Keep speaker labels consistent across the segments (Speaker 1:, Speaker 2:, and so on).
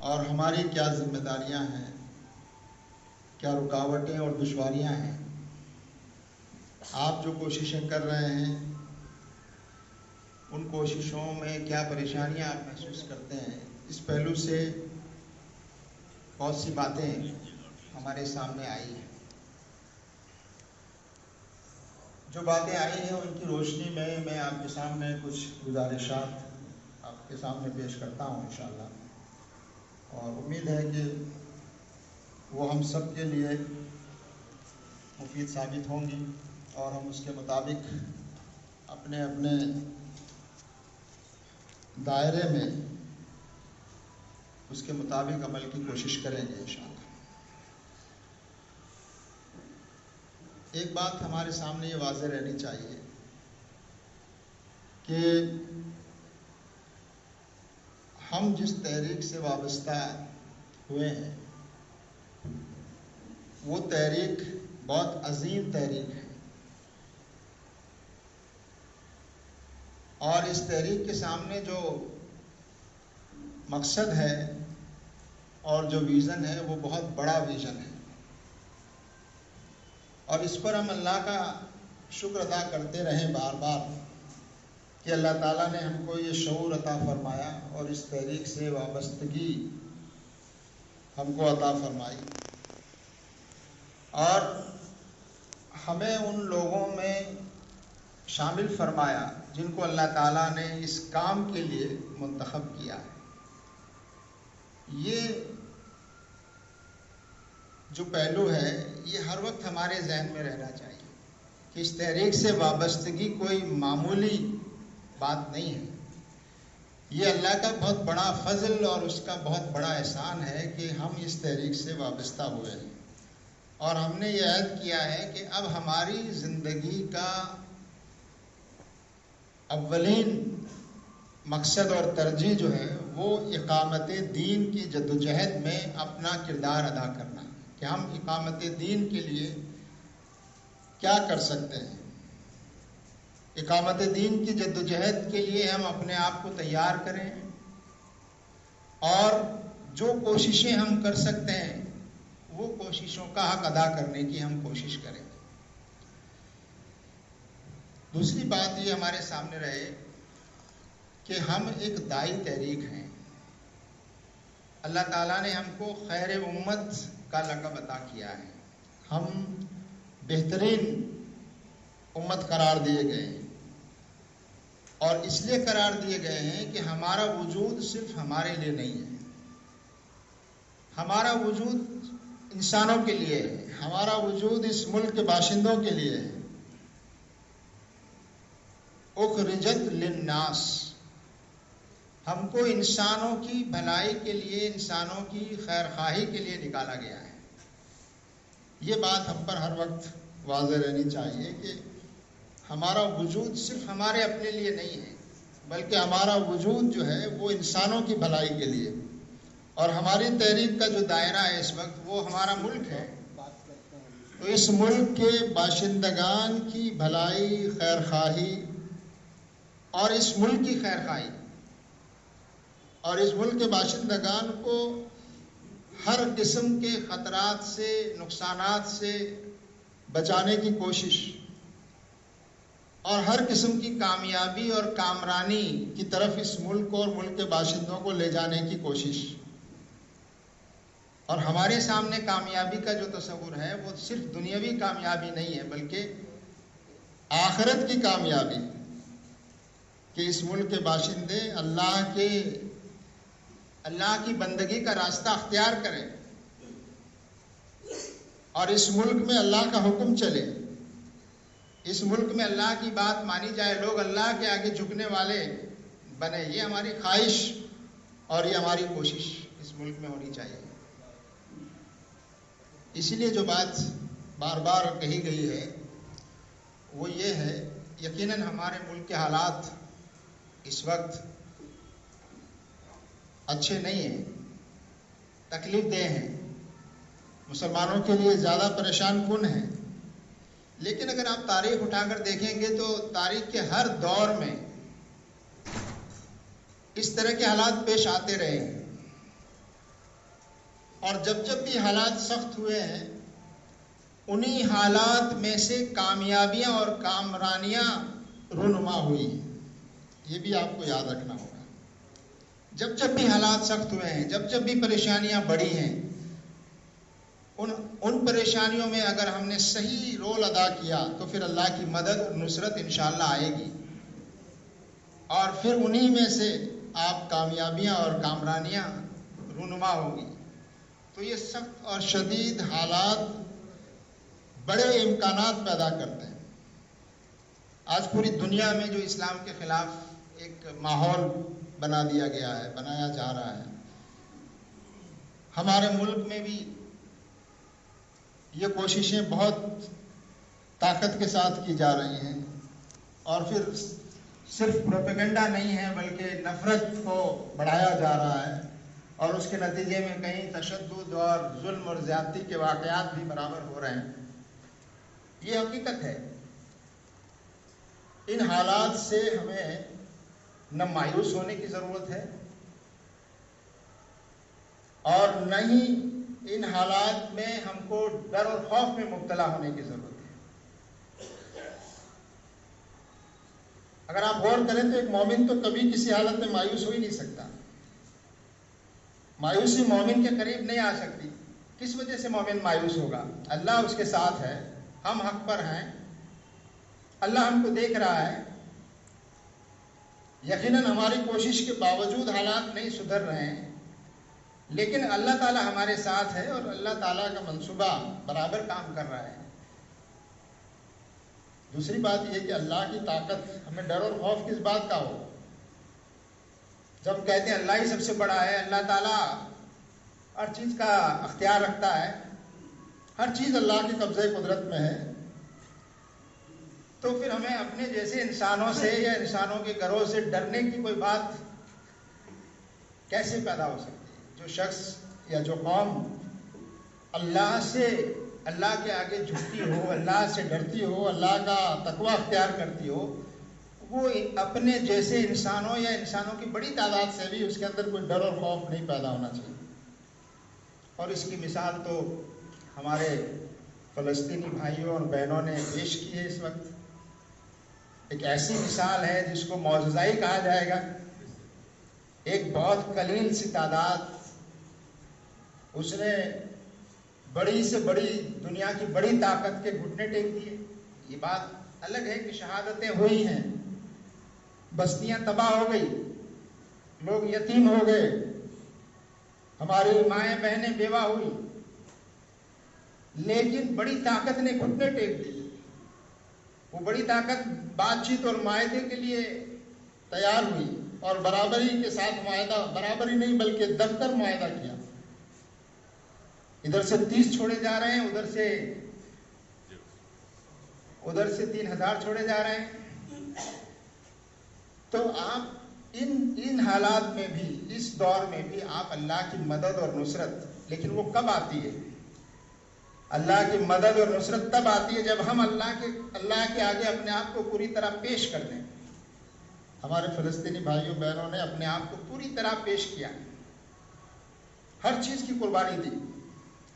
Speaker 1: اور ہماری کیا ذمہ داریاں ہیں، کیا رکاوٹیں اور دشواریاں ہیں، آپ جو کوششیں کر رہے ہیں ان کوششوں میں کیا پریشانیاں آپ محسوس کرتے ہیں، اس پہلو سے بہت سی باتیں ہمارے سامنے آئی ہیں۔ جو باتیں آئی ہیں ان کی روشنی میں آپ کے سامنے کچھ گزارشات آپ کے سامنے پیش کرتا ہوں انشاءاللہ، اور امید ہے کہ وہ ہم سب کے لیے مفید ثابت ہوں گی اور ہم اس کے مطابق اپنے اپنے دائرے میں اس کے مطابق عمل کی کوشش کریں گے انشاءاللہ۔ ایک بات ہمارے سامنے یہ واضح رہنی چاہیے کہ ہم جس تحریک سے وابستہ ہوئے ہیں وہ تحریک بہت عظیم تحریک ہے، اور اس تحریک کے سامنے جو مقصد ہے اور جو ویژن ہے وہ بہت بڑا ویژن ہے، اور اس پر ہم اللہ کا شکر ادا کرتے رہیں بار بار کہ اللہ تعالیٰ نے ہم کو یہ شعور عطا فرمایا اور اس تحریک سے وابستگی ہم کو عطا فرمائی، اور ہمیں ان لوگوں میں شامل فرمایا جن کو اللہ تعالیٰ نے اس کام کے لیے منتخب کیا ہے۔ یہ جو پہلو ہے یہ ہر وقت ہمارے ذہن میں رہنا چاہیے کہ اس تحریک سے وابستگی کوئی معمولی بات نہیں ہے، یہ اللہ کا بہت بڑا فضل اور اس کا بہت بڑا احسان ہے کہ ہم اس تحریک سے وابستہ ہوئے ہیں، اور ہم نے یہ عہد کیا ہے کہ اب ہماری زندگی کا اولین مقصد اور ترجیح جو ہے وہ اقامت دین کی جدوجہد میں اپنا کردار ادا کرنا ہے، کہ ہم اقامت دین کے لیے کیا کر سکتے ہیں۔ اقامت دین کی جدوجہد کے لیے ہم اپنے آپ کو تیار کریں، اور جو کوششیں ہم کر سکتے ہیں وہ کوششوں کا حق ادا کرنے کی ہم کوشش کریں۔ دوسری بات یہ ہمارے سامنے رہے کہ ہم ایک دائی تحریک ہیں، اللہ تعالیٰ نے ہم کو خیر امت کا لقب عطا کیا ہے، ہم بہترین امت قرار دیے گئے ہیں، اور اس لیے قرار دیے گئے ہیں کہ ہمارا وجود صرف ہمارے لیے نہیں ہے، ہمارا وجود انسانوں کے لیے ہے، ہمارا وجود اس ملک کے باشندوں کے لیے ہے۔ اخرجت للناس، ہم کو انسانوں کی بھلائی کے لیے، انسانوں کی خیر خواہی کے لیے نکالا گیا ہے۔ یہ بات ہم پر ہر وقت واضح رہنی چاہیے کہ ہمارا وجود صرف ہمارے اپنے لیے نہیں ہے، بلکہ ہمارا وجود جو ہے وہ انسانوں کی بھلائی کے لیے، اور ہماری تحریک کا جو دائرہ ہے اس وقت وہ ہمارا ملک ہے، تو اس ملک کے باشندگان کی بھلائی، خیر خواہی، اور اس ملک کی خیر خواہی، اور اس ملک کے باشندگان کو ہر قسم کے خطرات سے، نقصانات سے بچانے کی کوشش، اور ہر قسم کی کامیابی اور کامرانی کی طرف اس ملک کو اور ملک کے باشندوں کو لے جانے کی کوشش۔ اور ہمارے سامنے کامیابی کا جو تصور ہے وہ صرف دنیاوی کامیابی نہیں ہے، بلکہ آخرت کی کامیابی، کہ اس ملک کے باشندے اللہ کی بندگی کا راستہ اختیار کریں، اور اس ملک میں اللہ کا حکم چلے، اس ملک میں اللہ کی بات مانی جائے، لوگ اللہ کے آگے جھکنے والے بنے۔ یہ ہماری خواہش اور یہ ہماری کوشش اس ملک میں ہونی چاہیے۔ اسی لیے جو بات بار بار کہی گئی ہے وہ یہ ہے، یقیناً ہمارے ملک کے حالات اس وقت اچھے نہیں ہیں، تکلیف دہ ہیں، مسلمانوں کے لیے زیادہ پریشان کن ہیں، لیکن اگر آپ تاریخ اٹھا کر دیکھیں گے تو تاریخ کے ہر دور میں اس طرح کے حالات پیش آتے رہے ہیں، اور جب جب بھی حالات سخت ہوئے ہیں انہی حالات میں سے کامیابیاں اور کامرانیاں رونما ہوئی ہیں. یہ بھی آپ کو یاد رکھنا ہوگا. جب جب بھی حالات سخت ہوئے ہیں، جب جب بھی پریشانیاں بڑھی ہیں، ان پریشانیوں میں اگر ہم نے صحیح رول ادا کیا تو پھر اللہ کی مدد اور نصرت انشاءاللہ آئے گی، اور پھر انہی میں سے آپ کامیابیاں اور کامرانیاں رونما ہوگی. تو یہ سخت اور شدید حالات بڑے امکانات پیدا کرتے ہیں. آج پوری دنیا میں جو اسلام کے خلاف ایک ماحول بنا دیا گیا ہے، بنایا جا رہا ہے، ہمارے ملک میں بھی یہ کوششیں بہت طاقت کے ساتھ کی جا رہی ہیں، اور پھر صرف پروپیگنڈا نہیں ہے بلکہ نفرت کو بڑھایا جا رہا ہے، اور اس کے نتیجے میں کہیں تشدد اور ظلم اور زیادتی کے واقعات بھی برابر ہو رہے ہیں. یہ حقیقت ہے. ان حالات سے ہمیں نہ مایوس ہونے کی ضرورت ہے اور نہ ہی ان حالات میں ہم کو ڈر اور خوف میں مبتلا ہونے کی ضرورت ہے. اگر آپ غور کریں تو ایک مومن تو کبھی کسی حالت میں مایوس ہو ہی نہیں سکتا. مایوسی مومن کے قریب نہیں آ سکتی. کس وجہ سے مومن مایوس ہوگا؟ اللہ اس کے ساتھ ہے، ہم حق پر ہیں، اللہ ہم کو دیکھ رہا ہے. یقیناً ہماری کوشش کے باوجود حالات نہیں سدھر رہے ہیں، لیکن اللہ تعالیٰ ہمارے ساتھ ہے اور اللہ تعالیٰ کا منصوبہ برابر کام کر رہا ہے. دوسری بات یہ کہ اللہ کی طاقت، ہمیں ڈر اور خوف کس بات کا ہو؟ جب کہتے ہیں اللہ ہی سب سے بڑا ہے، اللہ تعالیٰ ہر چیز کا اختیار رکھتا ہے، ہر چیز اللہ کے قبضے قدرت میں ہے، تو پھر ہمیں اپنے جیسے انسانوں سے یا انسانوں کے گروہ سے ڈرنے کی کوئی بات کیسے پیدا ہو سکتی ہے؟ جو شخص یا جو قوم اللہ سے، اللہ کے آگے جھکتی ہو، اللہ سے ڈرتی ہو، اللہ کا تقوی اختیار کرتی ہو، وہ اپنے جیسے انسانوں یا انسانوں کی بڑی تعداد سے بھی اس کے اندر کوئی ڈر اور خوف نہیں پیدا ہونا چاہیے. اور اس کی مثال تو ہمارے فلسطینی بھائیوں اور بہنوں نے پیش کی ہے. اس وقت ایک ایسی مثال ہے جس کو معجزہ ہی کہا جائے گا. ایک بہت قلیل سی تعداد، اس نے بڑی سے بڑی دنیا کی بڑی طاقت کے گھٹنے ٹیک دیے. یہ بات الگ ہے کہ شہادتیں ہوئی ہیں، بستیاں تباہ ہو گئی، لوگ یتیم ہو گئے، ہماری مائیں بہنیں بیوہ ہوئی، لیکن بڑی طاقت نے گھٹنے ٹیک دی. وہ بڑی طاقت بات چیت اور معاہدے کے لیے تیار ہوئی اور برابری کے ساتھ معاہدہ، برابری نہیں بلکہ دفتر معاہدہ کیا. ادھر سے 30 چھوڑے جا رہے ہیں، ادھر سے 3000 چھوڑے جا رہے ہیں. تو آپ ان حالات میں بھی، اس دور میں بھی آپ اللہ کی مدد اور نصرت، لیکن وہ کب آتی ہے؟ اللہ کی مدد اور نصرت تب آتی ہے جب ہم اللہ کے آگے اپنے آپ کو پوری طرح پیش کر دیں. ہمارے فلسطینی بھائیوں بہنوں نے اپنے آپ کو پوری طرح پیش کیا، ہر چیز کی قربانی دی،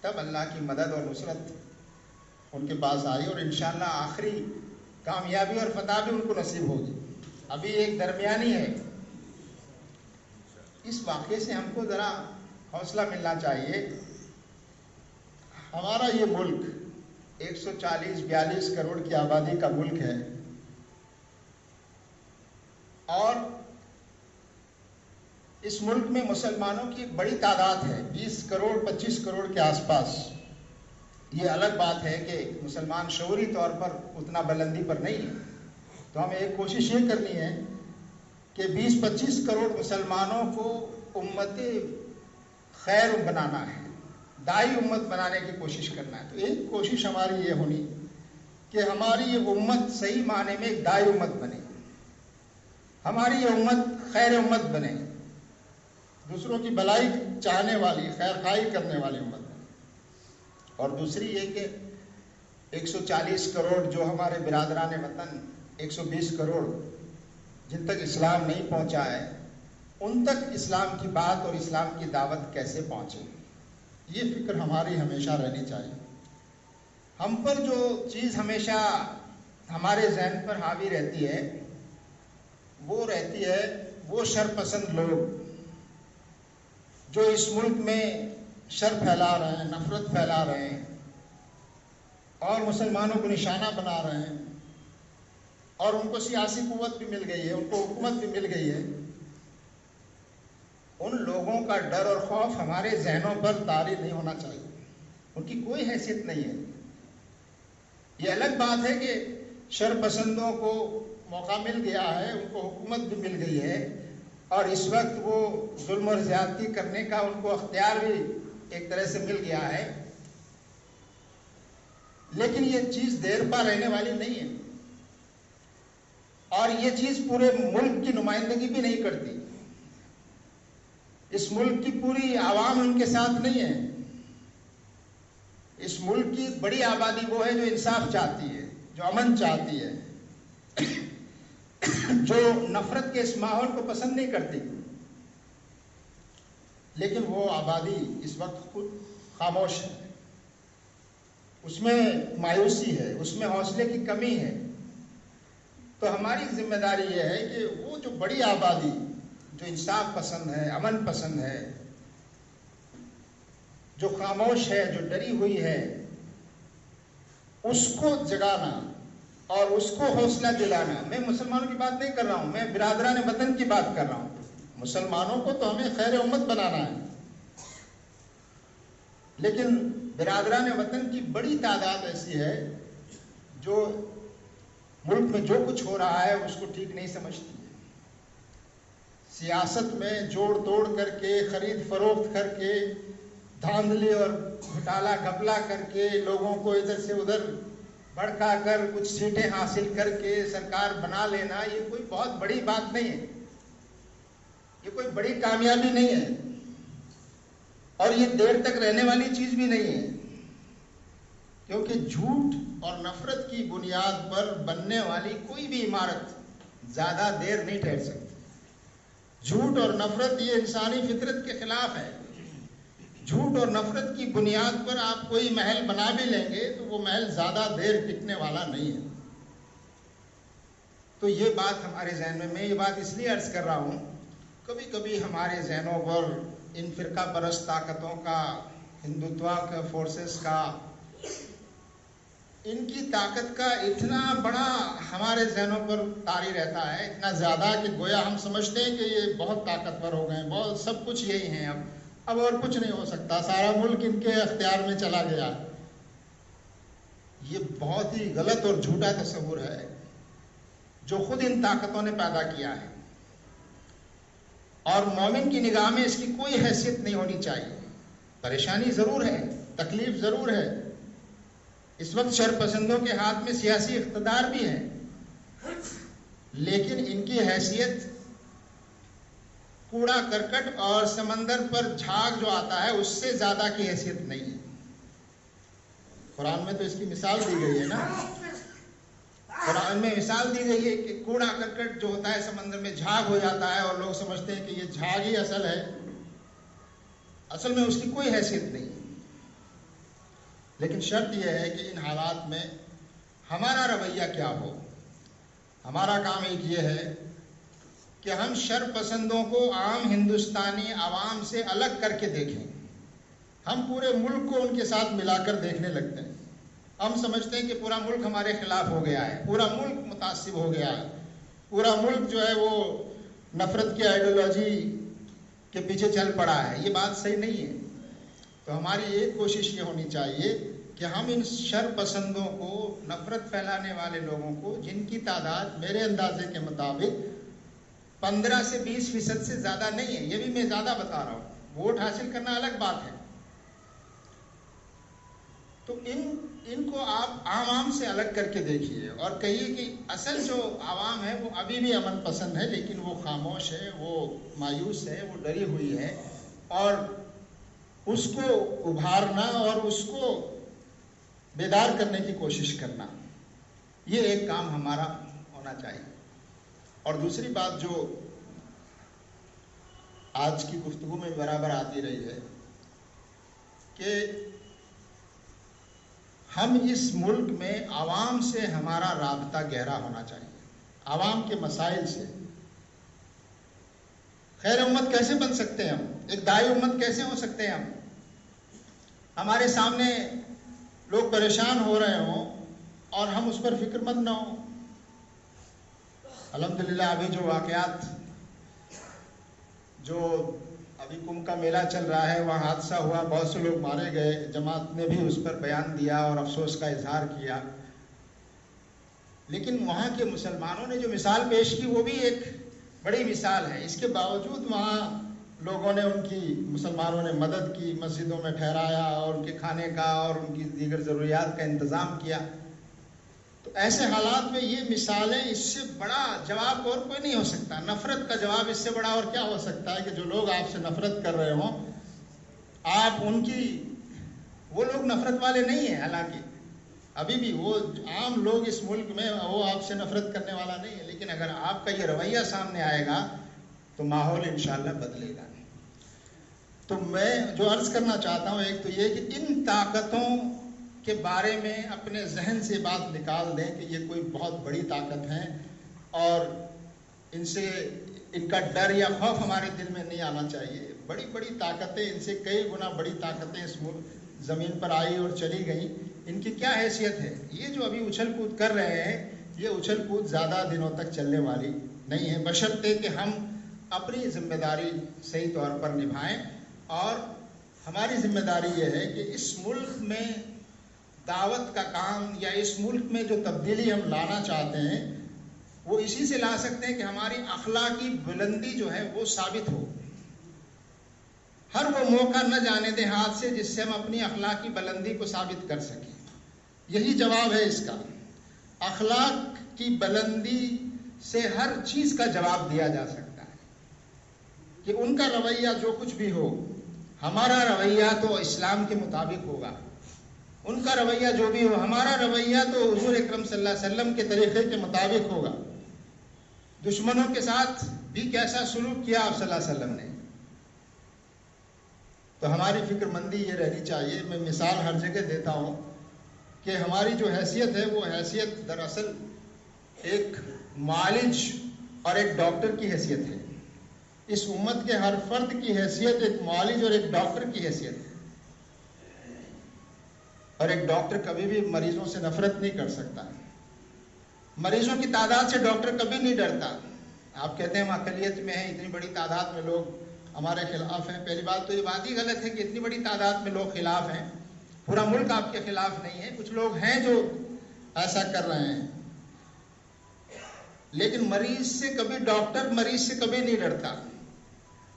Speaker 1: تب اللہ کی مدد اور نصرت ان کے پاس آئی، اور انشاءاللہ آخری کامیابی اور فتح بھی ان کو نصیب ہوگی. ابھی ایک درمیانی ہے. اس واقعے سے ہم کو ذرا حوصلہ ملنا چاہیے. ہمارا یہ ملک 140-42 کروڑ کی آبادی کا ملک ہے، اور اس ملک میں مسلمانوں کی ایک بڑی تعداد ہے، 20 کروڑ 25 کروڑ کے آس پاس. یہ الگ بات ہے کہ مسلمان شعوری طور پر اتنا بلندی پر نہیں ہے، تو ہمیں ایک کوشش یہ کرنی ہے کہ 20-25 کروڑ مسلمانوں کو امت خیر بنانا ہے، دائی امت بنانے کی کوشش کرنا ہے. تو ایک کوشش ہماری یہ ہونی کہ ہماری یہ امت صحیح معنی میں ایک دائی امت بنے، ہماری یہ امت خیر امت بنے، دوسروں کی بھلائی چاہنے والی، خیر خواہی کرنے والی امت بنے. اور دوسری یہ کہ 140 کروڑ جو ہمارے برادران وطن، 120 کروڑ جن تک اسلام نہیں پہنچا ہے، ان تک اسلام کی بات اور اسلام کی دعوت کیسے پہنچے. یہ فکر ہماری ہمیشہ رہنی چاہیے. ہم پر جو چیز ہمیشہ ہمارے ذہن پر حاوی رہتی ہے وہ شر پسند لوگ جو اس ملک میں شر پھیلا رہے ہیں، نفرت پھیلا رہے ہیں اور مسلمانوں کو نشانہ بنا رہے ہیں، اور ان کو سیاسی قوت بھی مل گئی ہے، ان کو حکومت بھی مل گئی ہے. ان لوگوں کا ڈر اور خوف ہمارے ذہنوں پر طاری نہیں ہونا چاہیے. ان کی کوئی حیثیت نہیں ہے. یہ الگ بات ہے کہ شر پسندوں کو موقع مل گیا ہے، ان کو حکومت بھی مل گئی ہے، اور اس وقت وہ ظلم اور زیادتی کرنے کا ان کو اختیار بھی ایک طرح سے مل گیا ہے. لیکن یہ چیز دیر پا رہنے والی نہیں ہے، اور یہ چیز پورے ملک کی نمائندگی بھی نہیں کرتی. اس ملک کی پوری عوام ان کے ساتھ نہیں ہے. اس ملک کی بڑی آبادی وہ ہے جو انصاف چاہتی ہے، جو امن چاہتی ہے، جو نفرت کے اس ماحول کو پسند نہیں کرتی. لیکن وہ آبادی اس وقت خود خاموش ہے، اس میں مایوسی ہے، اس میں حوصلے کی کمی ہے. تو ہماری ذمہ داری یہ ہے کہ وہ جو بڑی آبادی جو انصاف پسند ہے، امن پسند ہے، جو خاموش ہے، جو ڈری ہوئی ہے، اس کو جگانا اور اس کو حوصلہ دلانا. میں مسلمانوں کی بات نہیں کر رہا ہوں، میں برادران وطن کی بات کر رہا ہوں. مسلمانوں کو تو ہمیں خیر امت بنانا ہے، لیکن برادران وطن کی بڑی تعداد ایسی ہے جو ملک میں جو کچھ ہو رہا ہے اس کو ٹھیک نہیں سمجھتی ہے. سیاست میں جوڑ توڑ کر کے، خرید فروخت کر کے، دھاندلی اور گھٹالا گھپلا کر کے، لوگوں کو ادھر سے ادھر بھڑکا کر کچھ سیٹیں حاصل کر کے سرکار بنا لینا، یہ کوئی بہت بڑی بات نہیں ہے، یہ کوئی بڑی کامیابی نہیں ہے، اور یہ دیر تک رہنے والی چیز بھی نہیں ہے. کیونکہ جھوٹ اور نفرت کی بنیاد پر بننے والی کوئی بھی عمارت زیادہ دیر نہیں ٹھہر سکتی. جھوٹ اور نفرت یہ انسانی فطرت کے خلاف ہے. جھوٹ اور نفرت کی بنیاد پر آپ کوئی محل بنا بھی لیں گے تو وہ محل زیادہ دیر ٹکنے والا نہیں ہے. تو یہ بات ہمارے ذہن میں یہ بات اس لیے عرض کر رہا ہوں، کبھی کبھی ہمارے ذہنوں پر ان فرقہ پرست طاقتوں کا، ہندوتوا کا فورسز کا، ان کی طاقت کا اتنا بڑا ہمارے ذہنوں پر طاری رہتا ہے، اتنا زیادہ کہ گویا ہم سمجھتے ہیں کہ یہ بہت طاقتور ہو گئے، بہت سب کچھ یہی ہیں، اب اور کچھ نہیں ہو سکتا، سارا ملک ان کے اختیار میں چلا گیا. یہ بہت ہی غلط اور جھوٹا تصور ہے جو خود ان طاقتوں نے پیدا کیا ہے، اور مومن کی نگاہ میں اس کی کوئی حیثیت نہیں ہونی چاہیے. پریشانی ضرور ہے، تکلیف ضرور ہے. اس وقت شر پسندوں کے ہاتھ میں سیاسی اقتدار بھی ہے، لیکن ان کی حیثیت کوڑا کرکٹ اور سمندر پر جھاگ جو آتا ہے اس سے زیادہ کی حیثیت نہیں ہے. قرآن میں تو اس کی مثال دی گئی ہے نا، قرآن میں مثال دی گئی ہے کہ کوڑا کرکٹ جو ہوتا ہے سمندر میں جھاگ ہو جاتا ہے، اور لوگ سمجھتے ہیں کہ یہ جھاگ ہی اصل ہے. اصل میں اس کی کوئی حیثیت نہیں. لیکن شرط یہ ہے کہ ان حالات میں ہمارا رویہ کیا ہو. ہمارا کام ایک یہ ہے کہ ہم شر پسندوں کو عام ہندوستانی عوام سے الگ کر کے دیکھیں. ہم پورے ملک کو ان کے ساتھ ملا کر دیکھنے لگتے ہیں. ہم سمجھتے ہیں کہ پورا ملک ہمارے خلاف ہو گیا ہے، پورا ملک متعصب ہو گیا ہے، پورا ملک جو ہے وہ نفرت کی آئیڈیالوجی کے پیچھے چل پڑا ہے. یہ بات صحیح نہیں ہے. تو ہماری ایک کوشش یہ ہونی چاہیے کہ ہم ان شر پسندوں کو، نفرت پھیلانے والے لوگوں کو، جن کی تعداد میرے اندازے کے مطابق 15 سے 20% سے زیادہ نہیں ہے، یہ بھی میں زیادہ بتا رہا ہوں، ووٹ حاصل کرنا الگ بات ہے، تو ان کو آپ عام سے الگ کر کے دیکھیے اور کہیے کہ اصل جو عوام ہے وہ ابھی بھی امن پسند ہے، لیکن وہ خاموش ہے، وہ مایوس ہے، وہ ڈری ہوئی ہے، اور اس کو ابھارنا اور اس کو بیدار کرنے کی کوشش کرنا، یہ ایک کام ہمارا ہونا چاہیے. اور دوسری بات جو آج کی گفتگو میں برابر آتی رہی ہے کہ ہم اس ملک میں عوام سے ہمارا رابطہ گہرا ہونا چاہیے، عوام کے مسائل سے۔ خیر امت کیسے بن سکتے ہیں ہم؟ ایک داعی امت کیسے ہو سکتے ہیں ہم؟ ہمارے سامنے لوگ پریشان ہو رہے ہوں اور ہم اس پر فکر مند نہ ہوں۔ الحمدللہ ابھی جو واقعات، جو ابھی کمبھ کا میلہ چل رہا ہے، وہاں حادثہ ہوا، بہت سے لوگ مارے گئے، جماعت نے بھی اس پر بیان دیا اور افسوس کا اظہار کیا، لیکن وہاں کے مسلمانوں نے جو مثال پیش کی وہ بھی ایک بڑی مثال ہے۔ اس کے باوجود وہاں لوگوں نے مسلمانوں نے مدد کی، مسجدوں میں ٹھہرایا اور ان کے کھانے کا اور ان کی دیگر ضروریات کا انتظام کیا۔ تو ایسے حالات میں یہ مثالیں، اس سے بڑا جواب اور کوئی نہیں ہو سکتا۔ نفرت کا جواب اس سے بڑا اور کیا ہو سکتا ہے کہ جو لوگ آپ سے نفرت کر رہے ہوں، آپ وہ لوگ نفرت والے نہیں ہیں، حالانکہ ابھی بھی وہ عام لوگ اس ملک میں وہ آپ سے نفرت کرنے والا نہیں ہے، لیکن اگر آپ کا یہ رویہ سامنے آئے گا تو ماحول انشاءاللہ بدلے گا۔ تو میں جو عرض کرنا چاہتا ہوں، ایک تو یہ کہ ان طاقتوں کے بارے میں اپنے ذہن سے بات نکال دیں کہ یہ کوئی بہت بڑی طاقت ہیں اور ان کا ڈر یا خوف ہمارے دل میں نہیں آنا چاہیے۔ بڑی بڑی طاقتیں، ان سے کئی گنا بڑی طاقتیں اس زمین پر آئی اور چلی گئیں، ان کی کیا حیثیت ہے؟ یہ جو ابھی اچھل کود کر رہے ہیں، یہ اچھل کود زیادہ دنوں تک چلنے والی نہیں ہے، بشرطے کہ ہم اپنی ذمہ داری صحیح طور پر نبھائیں۔ اور ہماری ذمہ داری یہ ہے کہ اس ملک میں دعوت کا کام یا اس ملک میں جو تبدیلی ہم لانا چاہتے ہیں وہ اسی سے لا سکتے ہیں کہ ہماری اخلاقی بلندی جو ہے وہ ثابت ہو۔ ہر وہ موقع نہ جانے دیں ہاتھ سے جس سے ہم اپنی اخلاقی بلندی کو ثابت کر سکیں۔ یہی جواب ہے اس کا۔ اخلاق کی بلندی سے ہر چیز کا جواب دیا جا سکتا ہے کہ ان کا رویہ جو کچھ بھی ہو، ہمارا رویہ تو اسلام کے مطابق ہوگا، ان کا رویہ جو بھی ہو، ہمارا رویہ تو حضور اکرم صلی اللہ علیہ وسلم کے طریقے کے مطابق ہوگا۔ دشمنوں کے ساتھ بھی کیسا سلوک کیا آپ صلی اللہ علیہ وسلم نے، تو ہماری فکر مندی یہ رہنی چاہیے۔ میں مثال ہر جگہ دیتا ہوں کہ ہماری جو حیثیت ہے وہ حیثیت دراصل ایک معالج اور ایک ڈاکٹر کی حیثیت ہے۔ اس امت کے ہر فرد کی حیثیت ایک معالج اور ایک ڈاکٹر کی حیثیت ہے، اور ایک ڈاکٹر کبھی بھی مریضوں سے نفرت نہیں کر سکتا۔ مریضوں کی تعداد سے ڈاکٹر کبھی نہیں ڈرتا۔ آپ کہتے ہیں ہم اقلیت میں ہیں، اتنی بڑی تعداد میں لوگ ہمارے خلاف ہیں۔ پہلی بات تو یہ بات ہی غلط ہے کہ اتنی بڑی تعداد میں لوگ خلاف ہیں، پورا ملک آپ کے خلاف نہیں ہے، کچھ لوگ ہیں جو ایسا کر رہے ہیں، لیکن ڈاکٹر مریض سے کبھی نہیں ڈرتا،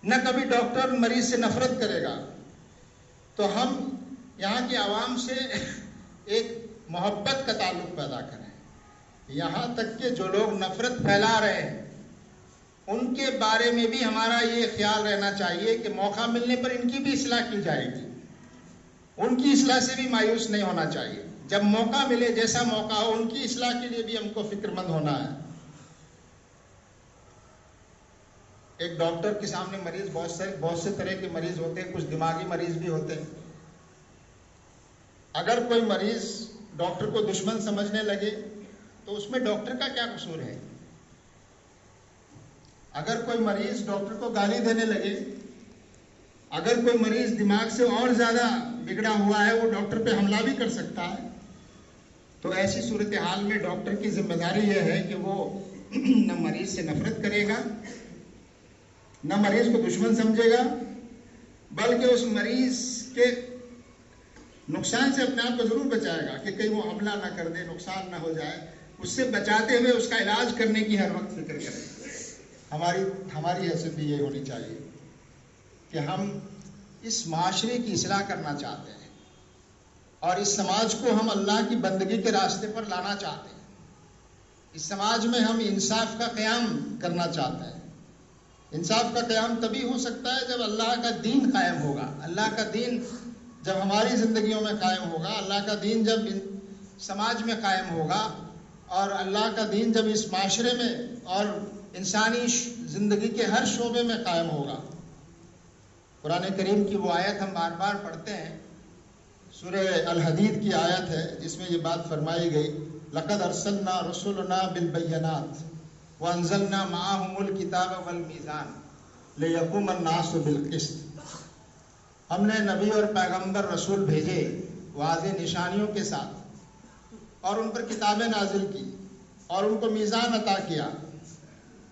Speaker 1: نہ کبھی ڈاکٹر مریض سے نفرت کرے گا۔ تو ہم یہاں کی عوام سے ایک محبت کا تعلق پیدا کریں، یہاں تک کہ جو لوگ نفرت پھیلا رہے ہیں ان کے بارے میں بھی ہمارا یہ خیال رہنا چاہیے کہ موقع ملنے پر ان کی بھی اصلاح کی جائے گی، ان کی اصلاح سے بھی مایوس نہیں ہونا چاہیے۔ جب موقع ملے، جیسا موقع ہو، ان کی اصلاح کے لیے بھی ہم کو فکر مند ہونا ہے۔ ایک ڈاکٹر کے سامنے مریض بہت سے طرح کے مریض ہوتے ہیں، کچھ دماغی مریض بھی ہوتے ہیں۔ اگر کوئی مریض ڈاکٹر کو دشمن سمجھنے لگے تو اس میں ڈاکٹر کا کیا قصور ہے؟ اگر کوئی مریض ڈاکٹر کو گالی دینے لگے، اگر کوئی مریض دماغ سے اور زیادہ بگڑا ہوا ہے، وہ ڈاکٹر پہ حملہ بھی کر سکتا ہے، تو ایسی صورتحال میں ڈاکٹر کی ذمہ داری یہ ہے کہ وہ نہ مریض سے نفرت کرے گا، نہ مریض کو دشمن سمجھے گا، بلکہ اس مریض کے نقصان سے اپنے آپ کو ضرور بچائے گا کہ کہیں وہ حملہ نہ کر دے، نقصان نہ ہو جائے، اس سے بچاتے ہوئے اس کا علاج کرنے کی ہر وقت فکر کریں۔ ہماری حیثیت بھی یہ ہونی چاہیے کہ ہم اس معاشرے کی اصلاح کرنا چاہتے ہیں اور اس سماج کو ہم اللہ کی بندگی کے راستے پر لانا چاہتے ہیں۔ اس سماج میں ہم انصاف کا قیام کرنا چاہتے ہیں۔ انصاف کا قیام تبھی ہو سکتا ہے جب اللہ کا دین قائم ہوگا۔ اللہ کا دین جب ہماری زندگیوں میں قائم ہوگا، اللہ کا دین جب سماج میں قائم ہوگا، اور اللہ کا دین جب اس معاشرے میں اور انسانی زندگی کے ہر شعبے میں قائم ہوگا۔ قرآن کریم کی وہ آیت ہم بار بار پڑھتے ہیں سورہ الحدید کی آیت ہے جس میں یہ بات فرمائی گئی، لقد ارسلنا رسلنا بالبینات وانزلنا معهم الکتاب والمیزان لیقوم الناس بالقسط۔ ہم نے نبی اور پیغمبر رسول بھیجے واضح نشانیوں کے ساتھ، اور ان پر کتابیں نازل کی، اور ان کو میزان عطا کیا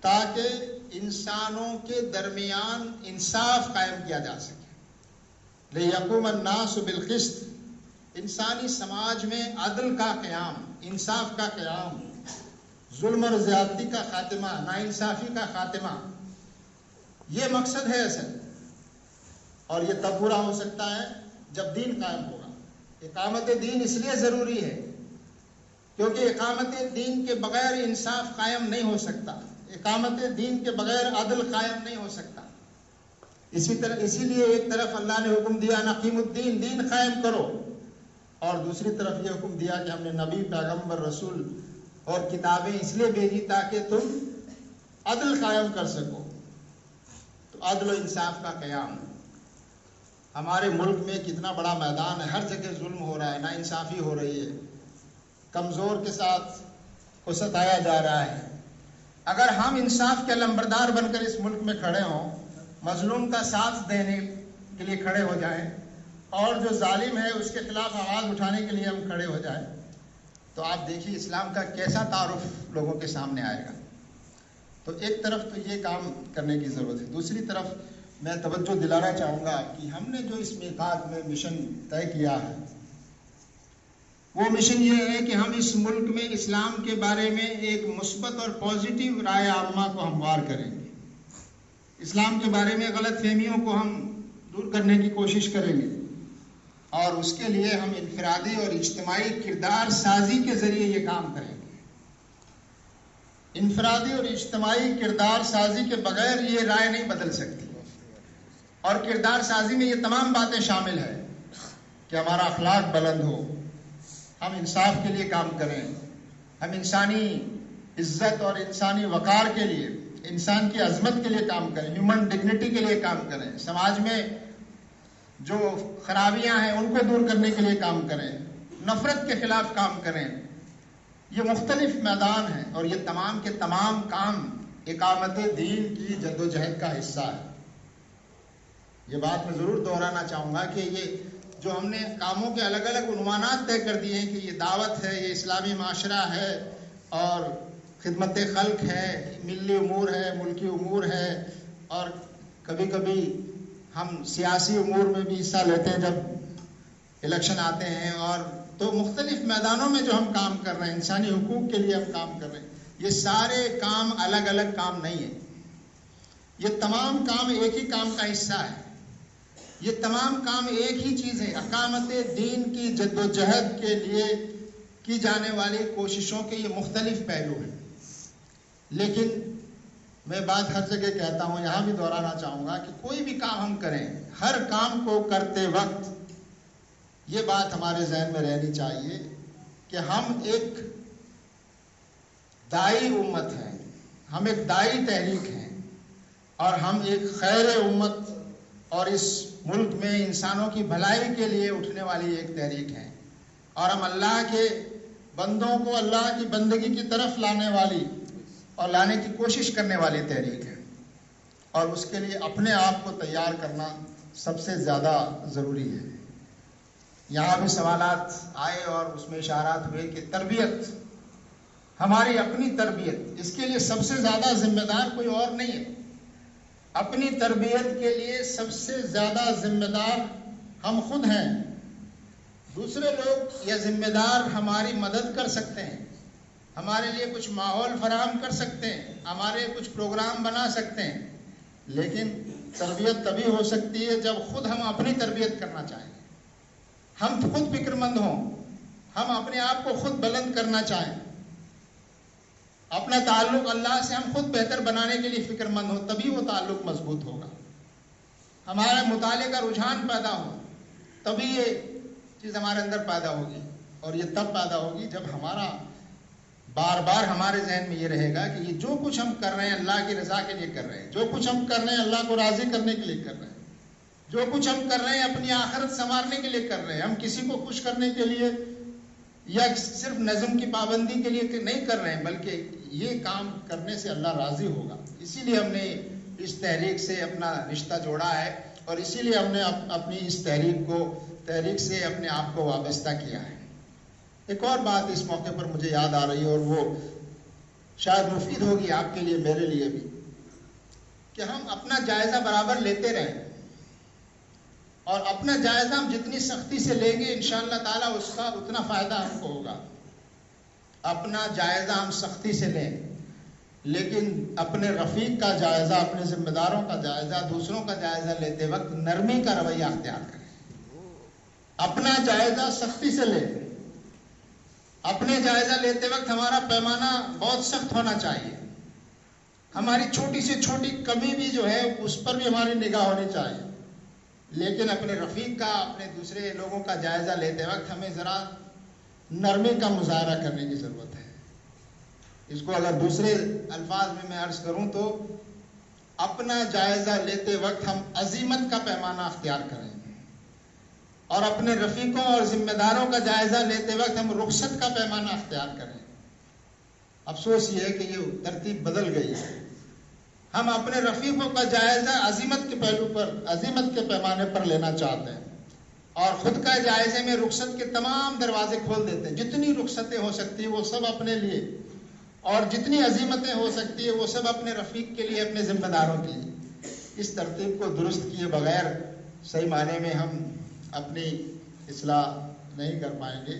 Speaker 1: تاکہ انسانوں کے درمیان انصاف قائم کیا جا سکے۔ لیقوم الناس بالقسط، انسانی سماج میں عدل کا قیام، انصاف کا قیام، ظلم اور زیادتی کا خاتمہ، ناانصافی کا خاتمہ، یہ مقصد ہے اصل۔ اور یہ تب پورا ہو سکتا ہے جب دین قائم ہوگا۔ اقامت دین اس لیے ضروری ہے کیونکہ اقامت دین کے بغیر انصاف قائم نہیں ہو سکتا، اقامت دین کے بغیر عدل قائم نہیں ہو سکتا۔ اسی لیے ایک طرف اللہ نے حکم دیا نقیم الدین، دین قائم کرو، اور دوسری طرف یہ حکم دیا کہ ہم نے نبی، پیغمبر، رسول اور کتابیں اس لیے بھیجی تاکہ تم عدل قائم کر سکو۔ تو عدل و انصاف کا قیام، ہمارے ملک میں کتنا بڑا میدان ہے، ہر جگہ ظلم ہو رہا ہے، ناانصافی ہو رہی ہے، کمزور کے ساتھ کو ستایا جا رہا ہے۔ اگر ہم انصاف کے علمبردار بن کر اس ملک میں کھڑے ہوں، مظلوم کا ساتھ دینے کے لیے کھڑے ہو جائیں، اور جو ظالم ہے اس کے خلاف آواز اٹھانے کے لیے ہم کھڑے ہو جائیں، تو آپ دیکھیے اسلام کا کیسا تعارف لوگوں کے سامنے آئے گا۔ تو ایک طرف تو یہ کام کرنے کی ضرورت ہے، دوسری طرف میں توجہ دلانا چاہوں گا کہ ہم نے جو اس میقات میں مشن طے کیا ہے، وہ مشن یہ ہے کہ ہم اس ملک میں اسلام کے بارے میں ایک مثبت اور پازیٹیو رائے عامہ کو ہموار کریں گے، اسلام کے بارے میں غلط فہمیوں کو ہم دور کرنے کی کوشش کریں گے، اور اس کے لیے ہم انفرادی اور اجتماعی کردار سازی کے ذریعے یہ کام کریں گے۔ انفرادی اور اجتماعی کردار سازی کے بغیر یہ رائے نہیں بدل سکتی، اور کردار سازی میں یہ تمام باتیں شامل ہیں کہ ہمارا اخلاق بلند ہو، ہم انصاف کے لیے کام کریں، ہم انسانی عزت اور انسانی وقار کے لیے، انسان کی عظمت کے لیے کام کریں، ہیومن ڈگنیٹی کے لیے کام کریں، سماج میں جو خرابیاں ہیں ان کو دور کرنے کے لیے کام کریں، نفرت کے خلاف کام کریں۔ یہ مختلف میدان ہیں، اور یہ تمام کے تمام کام اقامت دین کی جدوجہد کا حصہ ہے۔ یہ بات میں ضرور دہرانا چاہوں گا کہ یہ جو ہم نے کاموں کے الگ الگ عنوانات طے کر دیے ہیں کہ یہ دعوت ہے، یہ اسلامی معاشرہ ہے، اور خدمت خلق ہے، ملی امور ہے، ملکی امور ہے، اور کبھی کبھی ہم سیاسی امور میں بھی حصہ لیتے ہیں جب الیکشن آتے ہیں، اور تو مختلف میدانوں میں جو ہم کام کر رہے ہیں، انسانی حقوق کے لیے ہم کام کر رہے ہیں، یہ سارے کام الگ الگ کام نہیں ہیں، یہ تمام کام ایک ہی کام کا حصہ ہے، یہ تمام کام ایک ہی چیز ہے، اقامت دین کی جدوجہد کے لیے کی جانے والی کوششوں کے یہ مختلف پہلو ہیں۔ لیکن میں بات ہر جگہ کہتا ہوں، یہاں بھی دہرانا چاہوں گا کہ کوئی بھی کام ہم کریں، ہر کام کو کرتے وقت یہ بات ہمارے ذہن میں رہنی چاہیے کہ ہم ایک دائی امت ہیں، ہم ایک دائی تحریک ہیں، اور ہم ایک خیر امت اور اس ملک میں انسانوں کی بھلائی کے لیے اٹھنے والی ایک تحریک ہے، اور ہم اللہ کے بندوں کو اللہ کی بندگی کی طرف لانے والی اور لانے کی کوشش کرنے والی تحریک ہے، اور اس کے لیے اپنے آپ کو تیار کرنا سب سے زیادہ ضروری ہے۔ یہاں بھی سوالات آئے اور اس میں اشارات ہوئے کہ تربیت، ہماری اپنی تربیت، اس کے لیے سب سے زیادہ ذمہ دار کوئی اور نہیں ہے، اپنی تربیت کے لیے سب سے زیادہ ذمہ دار ہم خود ہیں۔ دوسرے لوگ یہ ذمہ دار ہماری مدد کر سکتے ہیں، ہمارے لیے کچھ ماحول فراہم کر سکتے ہیں، ہمارے کچھ پروگرام بنا سکتے ہیں، لیکن تربیت تبھی ہو سکتی ہے جب خود ہم اپنی تربیت کرنا چاہیں، ہم خود فکر مند ہوں، ہم اپنے آپ کو خود بلند کرنا چاہیں، اپنا تعلق اللہ سے ہم خود بہتر بنانے کے لیے فکر مند ہو، تبھی وہ تعلق مضبوط ہوگا۔ ہمارا مطالعے کا رجحان پیدا ہو، تبھی یہ چیز ہمارے اندر پیدا ہوگی، اور یہ تب پیدا ہوگی جب ہمارا بار بار ہمارے ذہن میں یہ رہے گا کہ یہ جو کچھ ہم کر رہے ہیں اللہ کی رضا کے لیے کر رہے ہیں، جو کچھ ہم کر رہے ہیں اللہ کو راضی کرنے کے لیے کر رہے ہیں، جو کچھ ہم کر رہے ہیں اپنی آخرت سنوارنے کے لیے کر رہے ہیں. ہم کسی کو خوش کرنے کے لیے یا صرف نظم کی پابندی کے لیے نہیں کر رہے ہیں، بلکہ یہ کام کرنے سے اللہ راضی ہوگا. اسی لیے ہم نے اس تحریک سے اپنا رشتہ جوڑا ہے، اور اسی لیے ہم نے اپنی اس تحریک سے اپنے آپ کو وابستہ کیا ہے. ایک اور بات اس موقع پر مجھے یاد آ رہی ہے، اور وہ شاید مفید ہوگی آپ کے لیے، میرے لیے بھی، کہ ہم اپنا جائزہ برابر لیتے رہیں، اور اپنا جائزہ ہم جتنی سختی سے لیں گے انشاءاللہ تعالیٰ اس کا اتنا فائدہ ہم کو ہوگا. اپنا جائزہ ہم سختی سے لیں، لیکن اپنے رفیق کا جائزہ، اپنے ذمہ داروں کا جائزہ، دوسروں کا جائزہ لیتے وقت نرمی کا رویہ اختیار کریں. اپنا جائزہ سختی سے لیں. اپنے جائزہ لیتے وقت ہمارا پیمانہ بہت سخت ہونا چاہیے. ہماری چھوٹی سے چھوٹی کمی بھی جو ہے اس پر بھی ہماری نگاہ ہونی چاہیے. لیکن اپنے رفیق کا، اپنے دوسرے لوگوں کا جائزہ لیتے وقت ہمیں ذرا نرمی کا مظاہرہ کرنے کی ضرورت ہے. اس کو اگر دوسرے الفاظ میں عرض کروں تو اپنا جائزہ لیتے وقت ہم عزیمت کا پیمانہ اختیار کریں، اور اپنے رفیقوں اور ذمہ داروں کا جائزہ لیتے وقت ہم رخصت کا پیمانہ اختیار کریں. افسوس یہ ہے کہ یہ ترتیب بدل گئی ہے. ہم اپنے رفیقوں کا جائزہ عزیمت کے پہلو پر، عزیمت کے پیمانے پر لینا چاہتے ہیں، اور خود کا جائزے میں رخصت کے تمام دروازے کھول دیتے ہیں. جتنی رخصتیں ہو سکتی ہیں وہ سب اپنے لیے، اور جتنی عزیمتیں ہو سکتی ہے وہ سب اپنے رفیق کے لیے، اپنے ذمہ داروں کے لیے. اس ترتیب کو درست کیے بغیر صحیح معنی میں ہم اپنی اصلاح نہیں کر پائیں گے.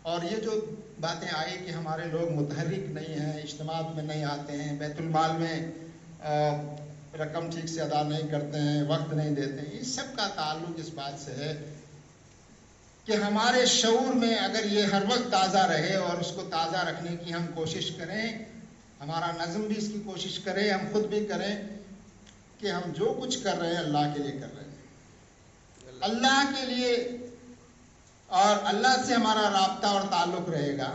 Speaker 1: اور یہ جو باتیں آئی کہ ہمارے لوگ متحرک نہیں ہیں، اجتماعات میں نہیں آتے ہیں، بیت المال میں رقم ٹھیک سے ادا نہیں کرتے ہیں، وقت نہیں دیتے ہیں، اس سب کا تعلق اس بات سے ہے کہ ہمارے شعور میں اگر یہ ہر وقت تازہ رہے، اور اس کو تازہ رکھنے کی ہم کوشش کریں، ہمارا نظم بھی اس کی کوشش کرے، ہم خود بھی کریں کہ ہم جو کچھ کر رہے ہیں اللہ کے لیے کر رہے ہیں، اللہ کے لیے، اور اللہ سے ہمارا رابطہ اور تعلق رہے گا،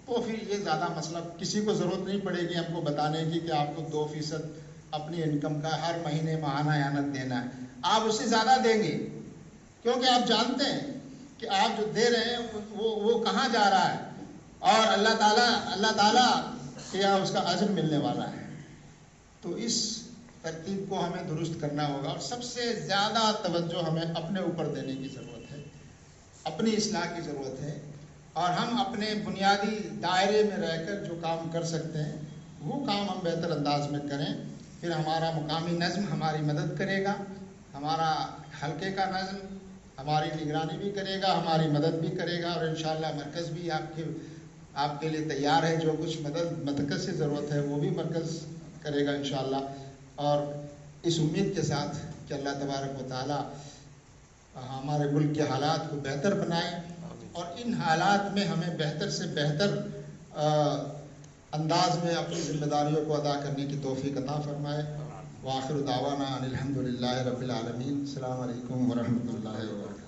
Speaker 1: تو پھر یہ زیادہ مسئلہ کسی کو ضرورت نہیں پڑے گی ہم کو بتانے کی کہ آپ کو 2% اپنی انکم کا ہر مہینے ماہانہ اعانت دینا ہے. آپ اس سے زیادہ دیں گے، کیونکہ آپ جانتے ہیں کہ آپ جو دے رہے ہیں وہ کہاں جا رہا ہے، اور اللہ تعالیٰ کے یہاں اس کا اجر ملنے والا ہے. تو اس ترتیب کو ہمیں درست کرنا ہوگا، اور سب سے زیادہ توجہ ہمیں اپنے اوپر دینے کی ضرورت ہے، اپنی اصلاح کی ضرورت ہے. اور ہم اپنے بنیادی دائرے میں رہ کر جو کام کر سکتے ہیں وہ کام ہم بہتر انداز میں کریں. پھر ہمارا مقامی نظم ہماری مدد کرے گا، ہمارا حلقے کا نظم ہماری نگرانی بھی کرے گا، ہماری مدد بھی کرے گا، اور انشاءاللہ مرکز بھی آپ کے لیے تیار ہے. جو کچھ مرکز سے ضرورت ہے وہ بھی مرکز کرے گا انشاءاللہ. اور اس امید کے ساتھ کہ اللہ تبارک و تعالی ہمارے ملک کے حالات کو بہتر بنائے، اور ان حالات میں ہمیں بہتر سے بہتر انداز میں اپنی ذمہ داریوں کو ادا کرنے کی توفیق عطا فرمائے. وآخر دعوانا ان الحمد للہ رب العالمین. السلام علیکم ورحمۃ اللہ وبرکاتہ.